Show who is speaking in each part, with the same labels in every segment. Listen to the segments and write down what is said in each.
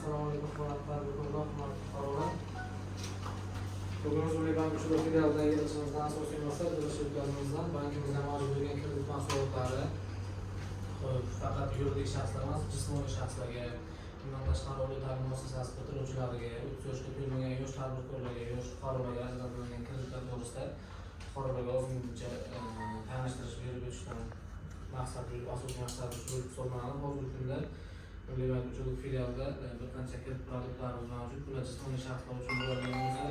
Speaker 1: Assalomualaikum warahmatullahi wabarakatuh. Bugün Özgürlük Bankası filialda yılışımızdan asosiy maqsad yurtlarimizdan bankimizdan mavjud bo'lgan kredit mahsulotlari faqat yuridik shaxslar emas, jismoniy shaxslarga, bundan tashqari oliy ta'lim muassasasi bitiruvchilariga, 30 yoshga to'lmagan yosh tadbirkorlarga, yosh fuqarolarga ajratilgan kreditlar to'g'risida fuqarolarga ozmuncha tanishtirish berib o'tishdan asosiy maqsad bo'lib hisoblanadi. Hozirgi kunda Milliy bank uchun filialda bir qancha kredit produktlarimiz mavjud. Bular jismoniy shaxslar uchun bo'ladigan bo'lsa,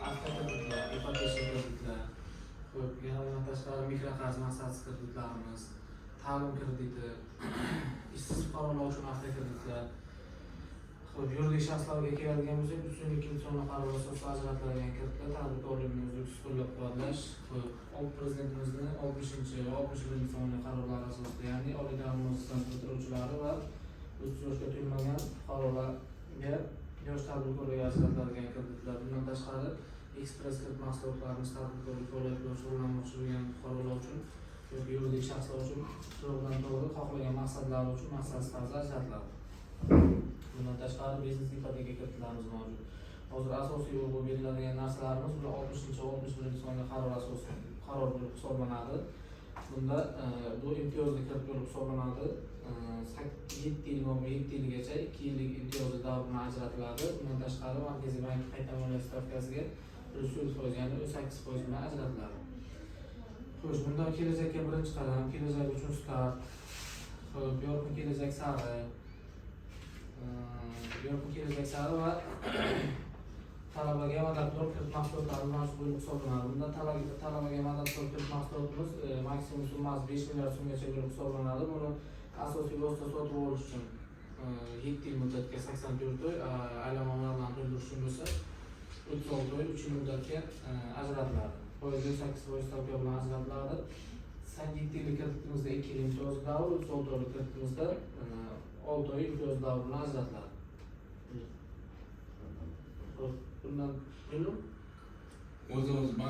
Speaker 1: avtokreditlar, ipoteka kreditlar, yana bundan tashqari mikroqarz maqsadsiz kreditlarimiz, ta'lim krediti, ishsiz fuqarolar uchun avtokreditlar. Yuridik shaxslarga keladigan bo'lsak, 3.2 sonli qaror asosida ajratiladigan kreditlar tadbirkorlikni uzluksiz qo'llab-quvvatlash, Prezidentimizning 60 va 61 sonli qarorlari asosida, ya'ni oliy ta'lim muassasasi bitiruvchilari va 30 yoshga to'lmagan fuqarolarga, yosh tadbirkorlarga ajratiladigan kreditlar. Bundan tashqari ekspress kredit mahsulotlarimiz tadbirkorlik faoliyatida shug'ullanmoqchi bo'lgan fuqarolar uchun yoki yuridik shaxslar uchun to'g'ridan-to'g'ri xohlagan maqsadlari uchun maqsadsiz tarzda ajratiladi. Bundan tashqari biznes ipoteka kreditlarimiz mavjud. Hozir asosiy urg'u beriladigan narsalarimiz bular 60 va 61 sonli qaror asosida qaror bo'lib hisoblanadi. Bunda bu imtiyozli kredit bo'lib hisoblanadi. 7 yil va 7 yilgacha 2 yillik imtiyozli davrini ajratiladi. Bundan tashqari Markaziy bank qayta moliya stavkasiga +4%, ya'ni 8% bilan ajratiladi. Xo'sh, bundan kelajakka birinchi qadam, kelajak uchun start. Yorqin kelajak sari, va talabaga madadkor kredit mahsulotlari mavjud bo'lib hisoblanadi. Bunda talabaga madadkor kredit mahsulotimiz maksimum summasi 5 milliard so'mgacha bo'lib hisoblanadi. Buni asosiy vosita sotib olish uchun 7 yil muddatga 84 oy, aylama mablag'ini to'ldirish uchun bo'lsa 36 oy, 3 yil muddatga ajratiladi. Foizi 8% stavka bilan ajratiladi. 7 yillik kreditimizda 2 yil imtiyozli davr, 36 oylik kreditimizda 6 oy imtiyozli davr bilan ajratiladi. Bundan o'zimiz